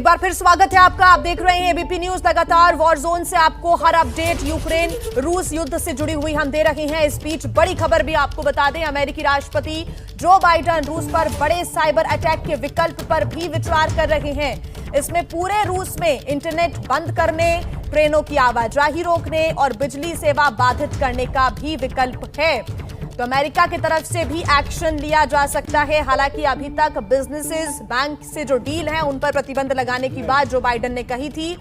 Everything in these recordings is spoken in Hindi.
बार फिर स्वागत है आपका। आप देख रहे हैं एबीपी न्यूज। लगातार वॉर जोन से आपको हर अपडेट यूक्रेन रूस युद्ध से जुड़ी हुई हम दे रहे हैं। इस बीच बड़ी खबर भी आपको बता दें, अमेरिकी राष्ट्रपति जो बाइडेन रूस पर बड़े साइबर अटैक के विकल्प पर भी विचार कर रहे हैं। इसमें पूरे रूस में इंटरनेट बंद करने, ट्रेनों की आवाजाही रोकने और बिजली सेवा बाधित करने का भी विकल्प है। तो अमेरिका की तरफ से भी एक्शन लिया जा सकता है। हालांकि अभी तक बिजनेसेस, बैंक से जो डील है उन पर प्रतिबंध लगाने की बात जो बाइडेन ने कही थी,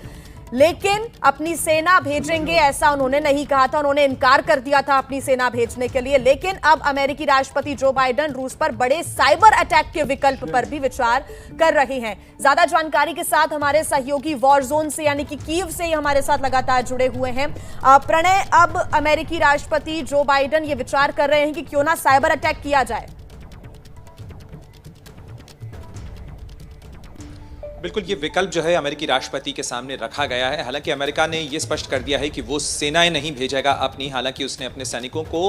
लेकिन अपनी सेना भेजेंगे ऐसा उन्होंने नहीं कहा था। उन्होंने इनकार कर दिया था अपनी सेना भेजने के लिए। लेकिन अब अमेरिकी राष्ट्रपति जो बाइडेन रूस पर बड़े साइबर अटैक के विकल्प पर भी विचार कर रहे हैं। ज्यादा जानकारी के साथ हमारे सहयोगी वॉर जोन से यानी कि कीव से ही हमारे साथ लगातार जुड़े हुए हैं। प्रणय, अब अमेरिकी राष्ट्रपति जो बाइडेन ये विचार कर रहे हैं कि क्यों ना साइबर अटैक किया जाए। बिल्कुल, ये विकल्प जो है अमेरिकी राष्ट्रपति के सामने रखा गया है। हालांकि अमेरिका ने ये स्पष्ट कर दिया है कि वो सेनाएं नहीं भेजेगा अपनी। हालांकि उसने अपने सैनिकों को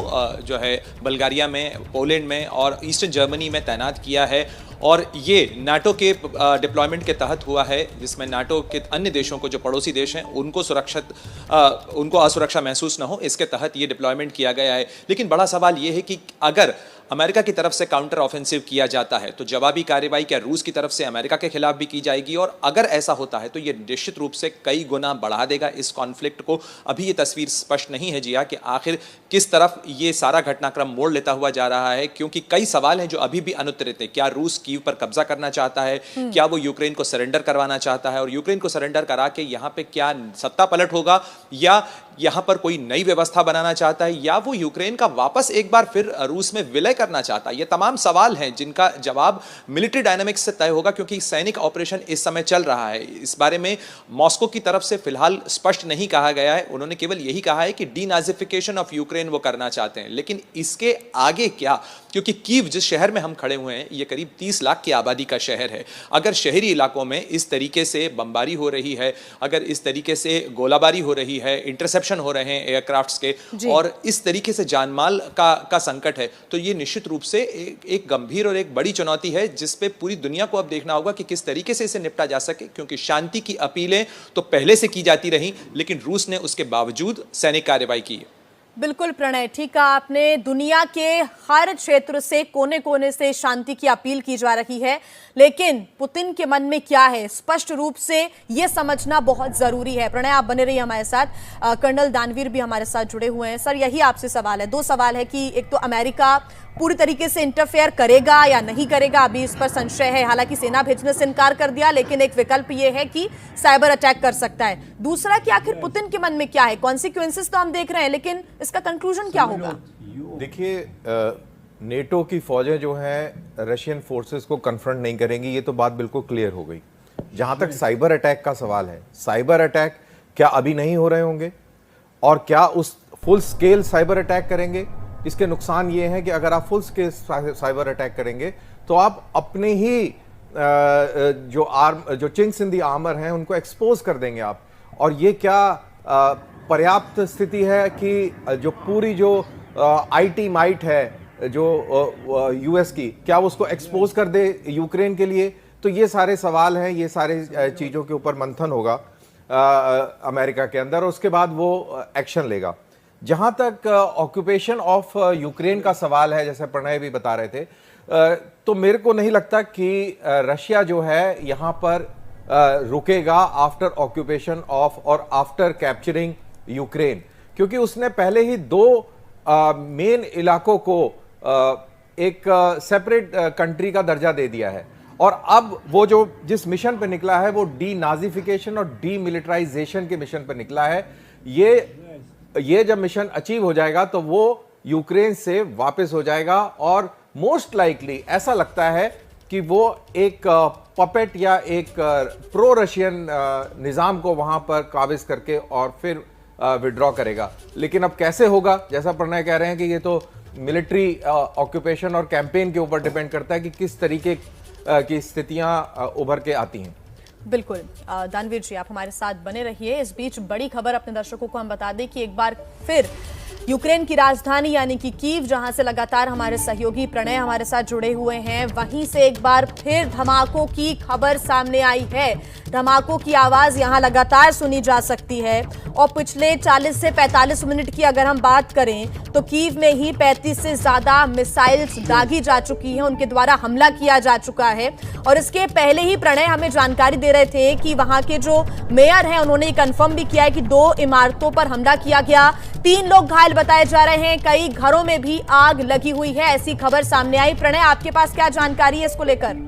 जो है बल्गारिया में, पोलैंड में और ईस्टर्न जर्मनी में तैनात किया है। और ये नाटो के डिप्लॉयमेंट के तहत हुआ है, जिसमें नाटो के अन्य देशों को, जो पड़ोसी देश हैं, उनको असुरक्षा महसूस न हो, इसके तहत ये डिप्लॉयमेंट किया गया है। लेकिन बड़ा सवाल ये है कि अगर अमेरिका की तरफ से काउंटर ऑफेंसिव किया जाता है तो जवाबी कार्रवाई क्या रूस की तरफ से अमेरिका के खिलाफ भी की जाएगी? और अगर ऐसा होता है तो ये निश्चित रूप से कई गुना बढ़ा देगा इस कॉन्फ्लिक्ट को। अभी ये तस्वीर स्पष्ट नहीं है जिया कि आखिर किस तरफ ये सारा घटनाक्रम मोड़ लेता हुआ जा रहा है, क्योंकि कई सवाल हैं जो अभी भी अनुत्तरित है। क्या रूस कीव पर कब्जा करना चाहता है? क्या वो यूक्रेन को सरेंडर करवाना चाहता है? और यूक्रेन को सरेंडर करा के यहाँ पे क्या सत्ता पलट होगा, या यहाँ पर कोई नई व्यवस्था बनाना चाहता है, या वो यूक्रेन का वापस एक बार फिर रूस में विलय करना चाहता है? ये तमाम सवाल हैं जिनका जवाब मिलिट्री डायनामिक्स से तय होगा, क्योंकि सैनिक ऑपरेशन इस समय चल रहा है। इस बारे में मॉस्को की तरफ से फिलहाल स्पष्ट नहीं कहा गया है। उन्होंने केवल यही कहा है कि डीनाजिफिकेशन ऑफ यूक्रेन वो करना चाहते हैं। लेकिन इसके आगे क्या? क्योंकि कीव जिस शहर में हम खड़े हुए हैं, ये करीब 30 लाख की आबादी का शहर है। अगर शहरी इलाकों में इस तरीके से बमबारी हो रही है, अगर इस तरीके से गोलाबारी हो रही है, इंटरसेप्शन हो रहे हैं एयरक्राफ्ट्स के, और इस तरीके से जानमाल का संकट है, तो ये निश्चित रूप से एक गंभीर और एक बड़ी चुनौती है, जिस पे पूरी दुनिया को अब देखना होगा कि किस तरीके से इसे निपटा जा सके। क्योंकि शांति की अपीलें तो पहले से की जाती रही, लेकिन रूस ने उसके बावजूद सैनिक कार्रवाई की। बिल्कुल प्रणय, ठीक कहा आपने। दुनिया के हर क्षेत्र से, कोने कोने से शांति की अपील की जा रही है, लेकिन पुतिन के मन में क्या है स्पष्ट रूप से ये समझना बहुत जरूरी है। प्रणय, आप बने रहिए हमारे साथ। कर्नल दानवीर भी हमारे साथ जुड़े हुए हैं। सर, यही आपसे सवाल है। दो सवाल है कि एक तो अमेरिका पूरी तरीके से इंटरफेयर करेगा या नहीं करेगा, अभी इस पर संशय है। हालांकि सेना भेजने से इनकार कर दिया, लेकिन एक विकल्प ये है कि साइबर अटैक कर सकता है। दूसरा कि आखिर पुतिन के मन में क्या है? कॉन्सिक्वेंसेस तो हम देख रहे हैं, लेकिन इसका कंक्लूजन क्या होगा? देखिए, नेटो की फौजें जो हैं रशियन फोर्सेस को कन्फ्रंट नहीं करेंगी, ये तो बात बिल्कुल क्लियर हो गई। जहां तक साइबर अटैक का सवाल है, साइबर अटैक क्या अभी नहीं हो रहे होंगे? और क्या उस फुल स्केल साइबर अटैक करेंगे? इसके नुकसान ये हैं कि अगर आप फुल स्केल साइबर अटैक करेंगे तो आप अपने ही जो चिंक्स इन दी आर्मर हैं उनको एक्सपोज कर देंगे आप। और ये क्या पर्याप्त स्थिति है कि जो पूरी जो आईटी माइट है जो यूएस की, क्या वो उसको एक्सपोज कर दे यूक्रेन के लिए? तो ये सारे सवाल हैं, ये सारे चीज़ों के ऊपर मंथन होगा अमेरिका के अंदर, और उसके बाद वो एक्शन लेगा। जहां तक ऑक्यूपेशन ऑफ यूक्रेन का सवाल है, जैसे प्रणय भी बता रहे थे, तो मेरे को नहीं लगता कि रशिया जो है यहां पर रुकेगा आफ्टर ऑक्यूपेशन ऑफ और आफ्टर कैप्चरिंग यूक्रेन, क्योंकि उसने पहले ही दो मेन इलाकों को एक सेपरेट कंट्री का दर्जा दे दिया है। और अब वो जो जिस मिशन पे निकला है वो डीनाजिफिकेशन और डीमिलिटराइजेशन के मिशन पे निकला है। ये जब मिशन अचीव हो जाएगा तो वो यूक्रेन से वापस हो जाएगा, और मोस्ट लाइकली ऐसा लगता है कि वो एक पपेट या एक प्रो रशियन निजाम को वहां पर काबिज करके और फिर विड्रॉ करेगा। लेकिन अब कैसे होगा, जैसा प्रणय कह रहे हैं कि ये तो मिलिट्री ऑक्यूपेशन और कैंपेन के ऊपर डिपेंड करता है कि किस तरीके की स्थितियां उभर के आती हैं। बिल्कुल दानवीर जी, आप हमारे साथ बने रहिए। इस बीच बड़ी खबर अपने दर्शकों को हम बता दें कि एक बार फिर यूक्रेन की राजधानी यानी कि कीव, जहां से लगातार हमारे सहयोगी प्रणय हमारे साथ जुड़े हुए हैं, वहीं से एक बार फिर धमाकों की खबर सामने आई है। धमाकों की आवाज यहां लगातार सुनी जा सकती है और पिछले 40 से 45 मिनट की अगर हम बात करें तो कीव में ही 35 से ज्यादा मिसाइल्स दागी जा चुकी हैं, उनके द्वारा हमला किया जा चुका है। और इसके पहले ही प्रणय हमें जानकारी दे रहे थे कि वहां के जो मेयर हैं उन्होंने कंफर्म भी किया है कि 2 इमारतों पर हमला किया गया, 3 लोग घायल बताए जा रहे हैं, कई घरों में भी आग लगी हुई है, ऐसी खबर सामने आई। प्रणय, आपके पास क्या जानकारी है इसको लेकर?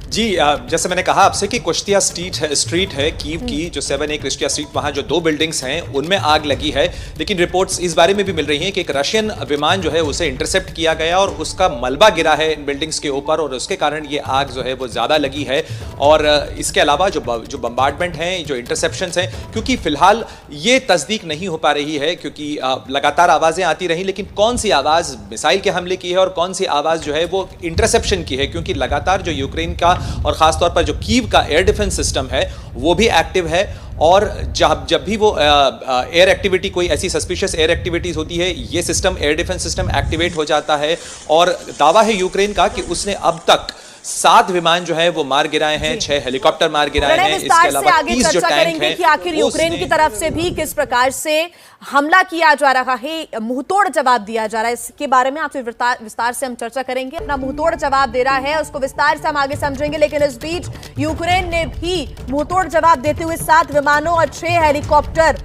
जी, जैसे मैंने कहा आपसे कि कुश्तिया स्ट्रीट है कीव की, जो 7A कुश्तिया स्ट्रीट, वहां जो 2 बिल्डिंग्स हैं उनमें आग लगी है। लेकिन रिपोर्ट्स इस बारे में भी मिल रही हैं कि एक रशियन विमान जो है उसे इंटरसेप्ट किया गया और उसका मलबा गिरा है इन बिल्डिंग्स के ऊपर और उसके कारण ये आग जो है वो ज़्यादा लगी है। और इसके अलावा जो बम्बार्डमेंट हैं, जो इंटरसेप्शंस हैं, क्योंकि फिलहाल ये तस्दीक नहीं हो पा रही है क्योंकि लगातार आवाज़ें आती रहीं, लेकिन कौन सी आवाज़ मिसाइल के हमले की है और कौन सी आवाज़ जो है वो इंटरसेप्शन की है, क्योंकि लगातार जो यूक्रेन का और खासतौर पर जो कीव का एयर डिफेंस सिस्टम है वो भी एक्टिव है। और जब भी वो एयर एक्टिविटी, कोई ऐसी सस्पिशियस एयर एक्टिविटीज होती है, ये system, air defence system activate हो जाता है। और दावा है यूक्रेन का कि उसने अब तक 7 विमान जो है वो मार गिराए हैं, 6 हेलीकॉप्टर मार गिराए हैं। इसके अलावा 30 जो टैंक हैं कि आखिर यूक्रेन की तरफ से भी किस प्रकार से हमला किया जा रहा है, मुंहतोड़ जवाब दिया जा रहा है, इसके बारे में आपसे विस्तार से हम चर्चा करेंगे। अपना मुंहतोड़ जवाब दे रहा है, उसको विस्तार से हम आगे समझेंगे। लेकिन इस बीच यूक्रेन ने भी मुंहतोड़ जवाब देते हुए 7 विमानों और 6 हेलीकॉप्टर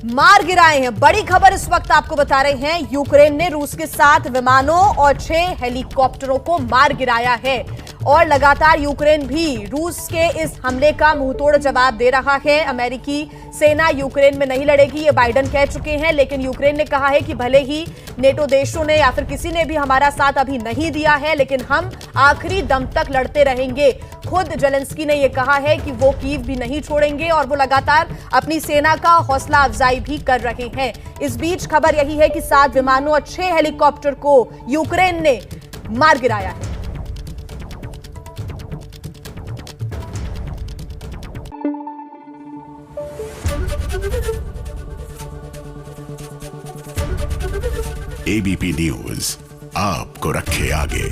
मार गिराए हैं। बड़ी खबर इस वक्त आपको बता रहे हैं, यूक्रेन ने रूस के 7 विमानों और 6 हेलीकॉप्टरों को मार गिराया है और लगातार यूक्रेन भी रूस के इस हमले का मुंहतोड़ जवाब दे रहा है। अमेरिकी सेना यूक्रेन में नहीं लड़ेगी, ये बाइडेन कह चुके हैं, लेकिन यूक्रेन ने कहा है कि भले ही नेटो देशों ने या फिर किसी ने भी हमारा साथ अभी नहीं दिया है, लेकिन हम आखिरी दम तक लड़ते रहेंगे। खुद जेलेंस्की ने यह कहा है कि वो कीव भी नहीं छोड़ेंगे और वो लगातार अपनी सेना का हौसला अफजाई भी कर रहे हैं। इस बीच खबर यही है कि 7 विमानों और 6 हेलीकॉप्टर को यूक्रेन ने मार गिराया है। एबीपी न्यूज आपको रखे आगे।